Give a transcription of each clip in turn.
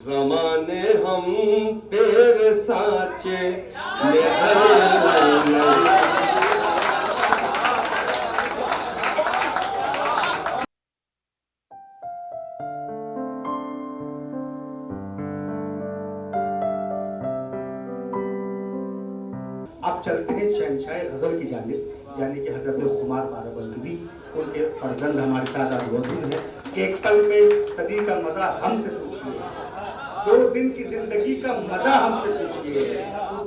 ज़माने हम तेरे साचे अब चलते हैं शहंशाह गज़ल की जानिब, यानी कि हज़रत खुमार बाराबंकी। उनके फर्जंद हमारे साथ आज मौजूद हैं। एक पल में सदी का मज़ा हमसे पूछिए, 2 दिन की जिंदगी का मज़ा हमसे पूछिए,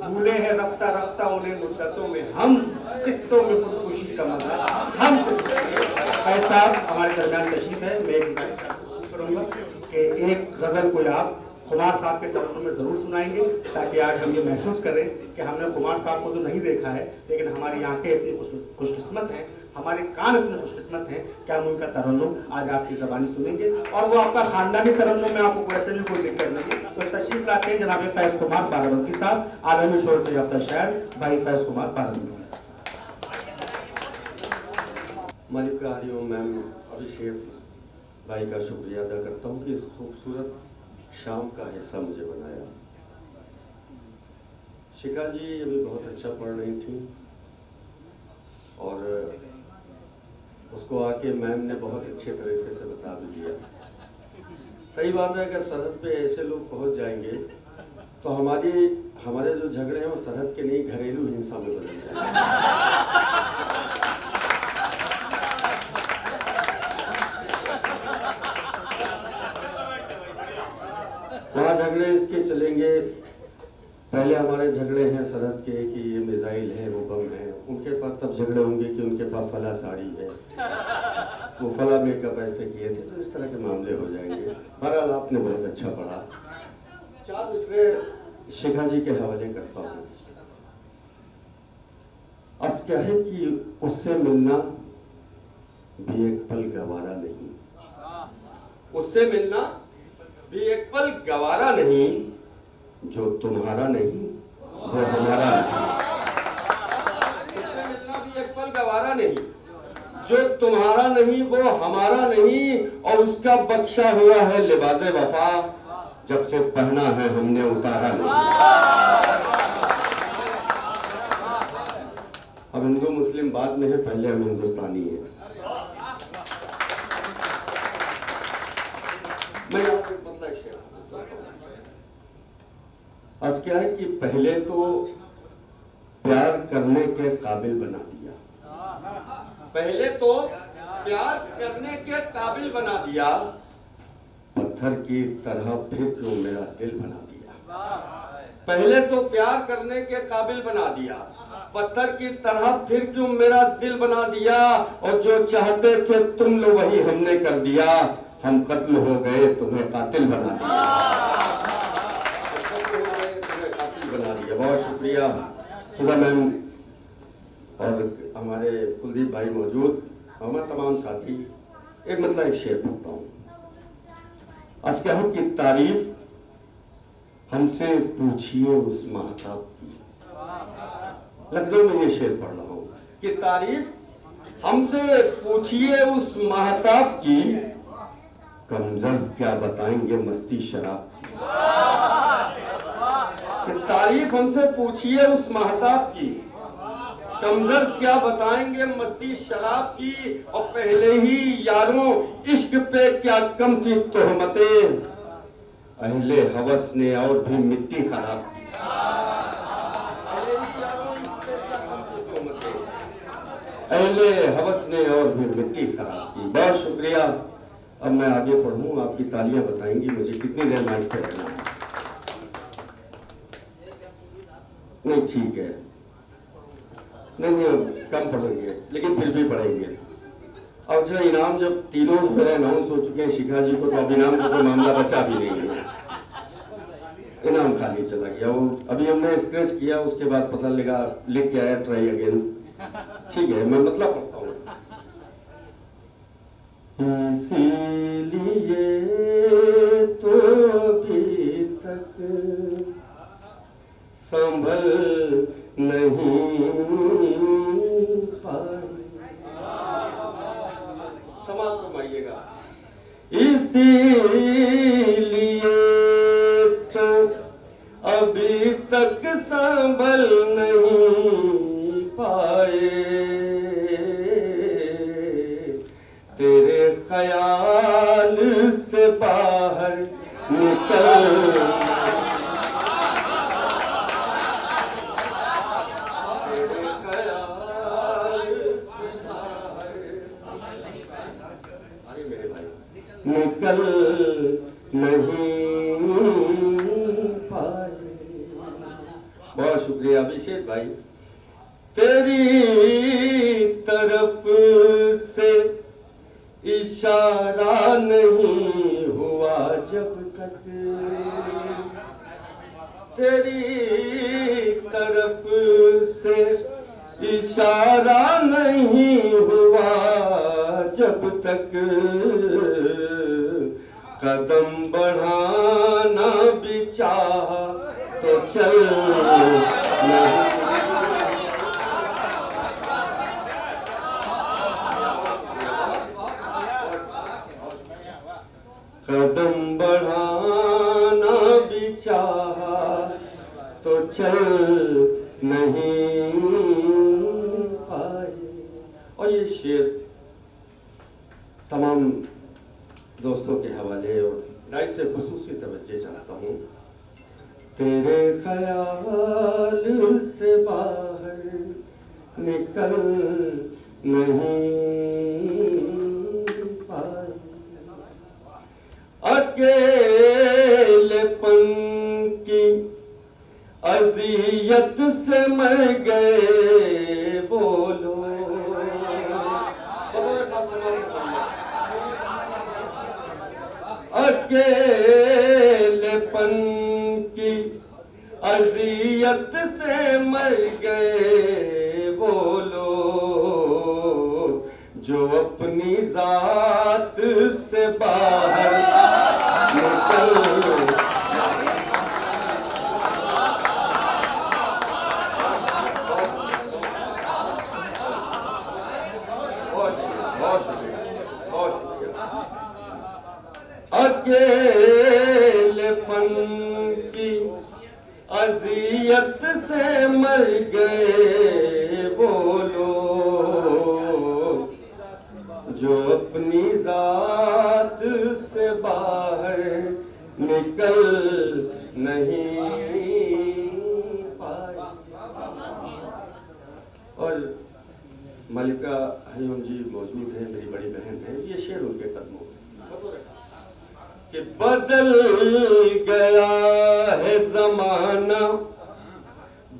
भूले हैं रफ्ता रफ्ता उन्हें मुद्दतों में हम, किस्तों में खुदकुशी का मज़ा हमसे पूछिए। भाई साहब हमारे दरमियान तशरीफ है। मैं एक करूँगा कि एक गज़ल को आप कुमार साहब के तरफ में ज़रूर सुनाएंगे, ताकि आज हम ये महसूस करें कि हमने कुमार साहब को तो नहीं देखा है, लेकिन हमारी आंखें इतनी खुशकिस्मत हैं, हमारे कान इतने खुशकिस्मत हैं कि हम उनका तरन्नुम आज आपकी ज़बानी सुनेंगे। और वो आपका खानदानी तरन्नुम में आपको वैसे भी कोई दिक्कत नहीं है। तो तशरीफ लाते हैं जनाब फैज़ कुमार बाराबंकी साहब, आलमी शोहरत याफ्ता शायर भाई फैज़ कुमार बाराबंकी। मलिका हरिओम मैम अभिषेक भाई का शुक्रिया अदा करता हूँ कि इस खूबसूरत शाम का हिस्सा मुझे बनाया। शिखा जी अभी बहुत अच्छा पढ़ रही थी और उसको आके मैम ने बहुत अच्छे तरीके से बता भी दिया। सही बात है, अगर सरहद पे ऐसे लोग पहुंच जाएंगे तो हमारे जो झगड़े हैं वो सरहद के नहीं घरेलू हिंसा में बदल जाएंगे। वहाँ झगड़े इसके चलेंगे, पहले हमारे झगड़े हैं सरहद के कि ये मिसाइल है वो बम है, उनके पास तब झगड़े होंगे कि उनके पास फला साड़ी है, वो फला मेकअप ऐसे किए थे, तो इस तरह के मामले हो जाएंगे। बहरहाल आपने बहुत अच्छा पढ़ा। 4 मिसरे शिखा जी के हवाले करता हूँ। अर्ज़ क्या है कि उससे मिलना भी एक पल गवारा नहीं, उससे मिलना भी एक पल गवारा नहीं, जो तुम्हारा नहीं वो हमारा नहीं। उससे मिलना भी एक पल गवारा नहीं, जो तुम्हारा नहीं वो हमारा नहीं, और उसका बख्शा हुआ है लिबासे वफा, जब से पहना है हमने उतारा नहीं। अब हिंदू मुस्लिम बाद में है, पहले हम हिंदुस्तानी हैं। मैं आपको मतलब शेयर आज क्या है कि पहले तो प्यार करने के काबिल बना दिया, पहले तो प्यार करने के काबिल बना दिया, पत्थर की तरह फिर क्यों मेरा दिल बना दिया। पहले तो प्यार करने के काबिल बना दिया, पत्थर की तरह फिर क्यों मेरा दिल बना दिया, और जो चाहते थे तुम लोग वही हमने कर दिया, हम कत्ल हो गए तुम्हें कातिल बना दिया। बना दिया। बहुत शुक्रिया सुधा मैम और हमारे कुलदीप भाई मौजूद, हमारे तमाम साथी। एक मतलब एक शेर पढ़ता हूँ। अस्कहर की तारीफ हमसे पूछिए उस महताब की। लखनऊ में ये शेर पढ़ रहा हूँ कि तारीफ हमसे पूछिए उस महताब की, कमजर्फ क्या बताएंगे मस्ती शराब की। तारीफ हमसे पूछिए उस महताब की, कमजर्फ क्या बताएंगे मस्ती शराब की, और पहले ही यारों इश्क पे क्या कम थी तोहमतें, अहले हवस ने और भी मिट्टी खराब की। अहले हवस ने और भी मिट्टी खराब की। बहुत शुक्रिया। अब मैं आगे पढ़ूं, आपकी तालियां बताएंगी मुझे कितनी देर माइक पे रहना है। नहीं ठीक है, नहीं कम पढ़ेंगे, लेकिन फिर भी पढ़ेंगे। अब अच्छा इनाम जब तीनों अनाउंस हो चुके हैं शिखा जी को, तो अब इनाम का कोई मामला बचा भी नहीं है, इनाम खाली चला गया। वो अभी हमने स्क्रैच किया, उसके बाद पता लगा लिख के आया ट्राई अगेन। ठीक है, मैं मतलब पढ़ता हूँ। इसीलिए तो अभी तक संभल नहीं पाई। समाप्त फरमाइएगा। इसीलिए अभी तक संभल नहीं पाए, तेरे ख्याल से बाहर निकल, तेरे ख्याल से बाहर, अरे मेरे भाई, निकल नहीं पाए। बहुत शुक्रिया अभिषेक भाई। तेरी तरफ से इशारा नहीं हुआ जब तक, तेरी तरफ से इशारा नहीं हुआ जब तक, कदम बढ़ाना भी चाहा तो चल नहीं, कदम बढ़ाना भी चाहा तो चल नहीं पाए। और ये शेर तमाम दोस्तों के हवाले और राय से खुसूसी तवज्जो चाहता हूँ। तेरे ख्याल से बाहर निकल नहीं पाए, अकेलेपन की अजियत से मर गए वो लोग, अकेलेपन की अजियत से मर गए वो लोग, जो अपनी जात से बाहर निकल, अकेलेपन की अजियत से मर गए वो लोग, जो अपनी जात से बाहर निकल नहीं पाए। और मलिका हयूम जी मौजूद है, मेरी बड़ी बहन है। ये शेर उनके कदमों कि बदल गया है जमाना,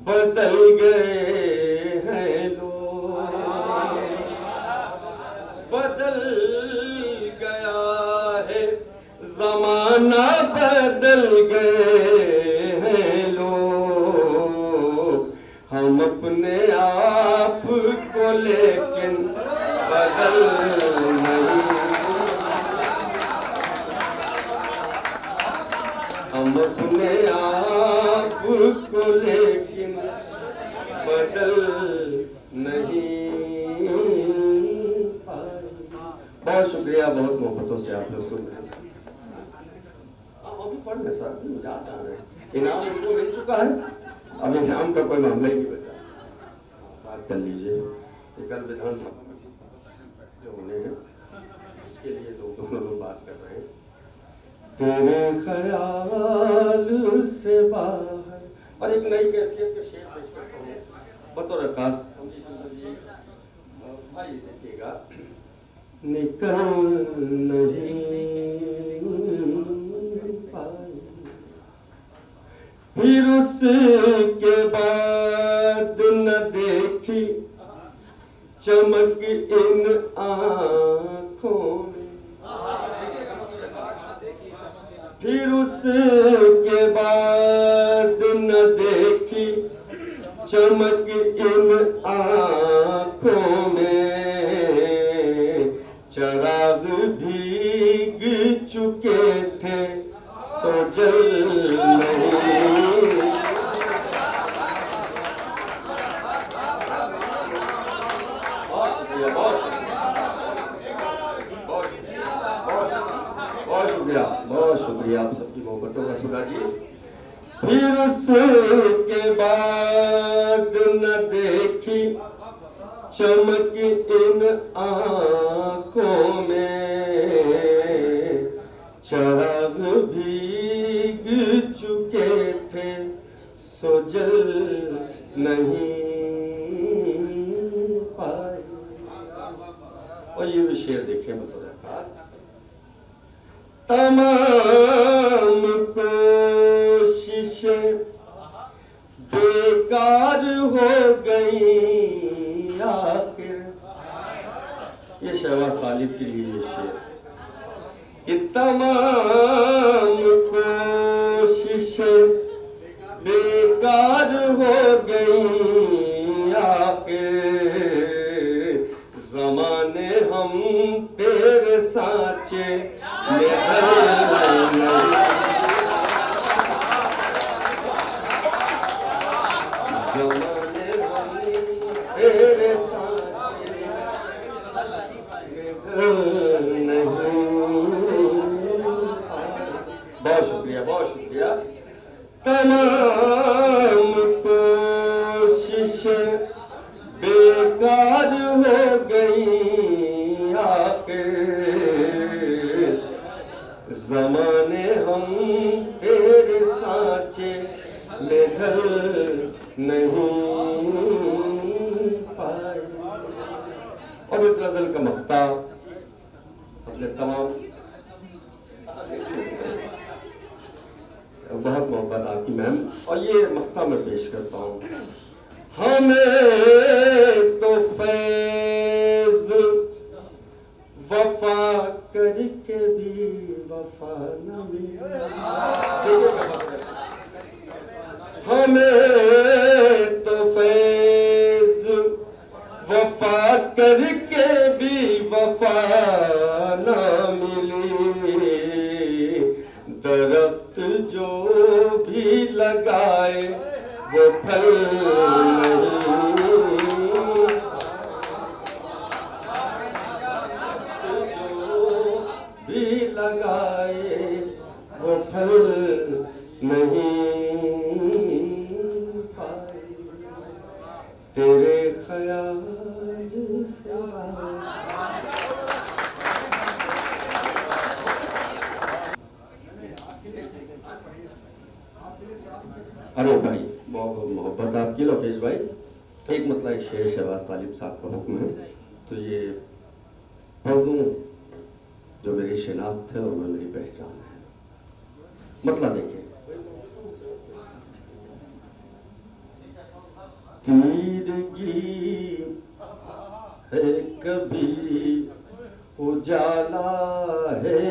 बदल गए हैं लोग, बदल गया है जमाना, बदल गए हैं लोग, हम अपने आप को लेकिन बदल नहीं, हम अपने आप को लेकिन बदल नहीं पाए। बहुत शुक्रिया, बहुत मोहब्बतों से आप लोग सुन रहे हैं। अभी पढ़ने सर जाता है, इनाम इनको मिल चुका है, अब इनाम का कोई मामला ही नहीं बचा। बात कर लीजिए कि कल विधानसभा में फैसले होने हैं, इसके लिए दोनों लोग बात कर रहे हैं। तेरे ख्याल से बाहर, और एक नई कैफियत के शेर पेश करता हूँ बतौर खास भाई, देखिएगा। निकल नहीं पाए, फिर उसके बाद न देखी चमक इन आँखों में, फिर उसके बाद न देखी चमक इन आँखों में, चराग भीग चुके थे सो जल नहीं, बहुत शुक्रिया आप सबकी मोहब्बतों का सुना जी। फिर उसके बाद न देखी चमक इन आंखों में, चिराग भीग चुके थे सो जल नहीं पाए। और ये भी शेर देखिए बतौर खास, तमाम कोशिशें बेकार हो गई आखिर। ये शहबाज तालिब के लिए ये शेर कि तमाम कोशिशें बेकार हो गई आखिर, ज़माने हम तेरे साँचे में ज़माने हम तेरे साँचे में नहीं। बहुत शुक्रिया, बहुत शुक्रिया। तमाम कोशिशें बेकार हो गई आखिर, ज़माने हम तेरे साँचे में ढल नहीं पाए। और इस गज़ल का मक्ता अपने तमाम बहुत मोहब्बत आपकी मैम, और ये मक्ता मैं पेश करता हूँ। हमें तो फैज वफा करके भी वफा न मिला, हमें तो फैज वफा करके भी वफा न मिली, दरख्त जो भी लगाए वो फल नहीं, जो भी लगाए वो फल नहीं पाए, तेरे ख्याल से। अरे भाई बहुत मोहब्बत आपकी लोकेश भाई। एक मतलब एक शेर शहबाज तालिब साहब का हुक्म है, तो ये पढ़ दूं जो मेरी शिनाख्त है और मेरी पहचान है। मतलब देखिए, तीरगी है कभी उजाला है,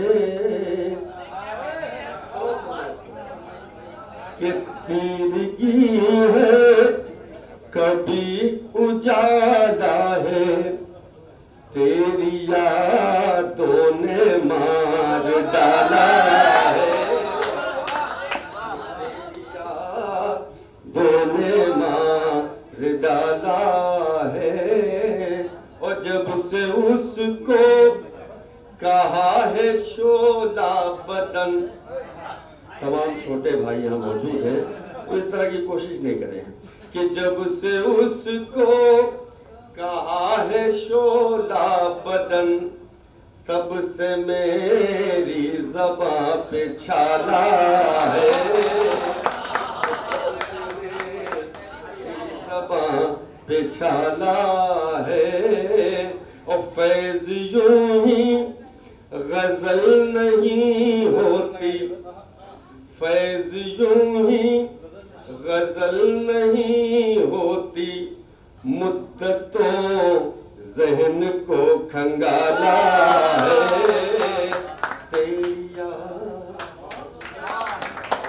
कि तीरगी है कभी उजाला है, तेरी यादों ने मार डाला है, तेरी यादों ने मार डाला है। और जब से उसको कहा है शोला बदन, तमाम छोटे भाई यहाँ मौजूद हैं तो इस तरह की कोशिश नहीं करें कि जब से उसको कहा है शोला बदन, तब से मेरी ज़बां पे छाला है, ज़बां पे छाला है। और फैज़ यूं ही गज़ल नहीं होती, फैज़ यूं ही गज़ल नहीं होती, मुद्दतों ज़हन को खंगाला है,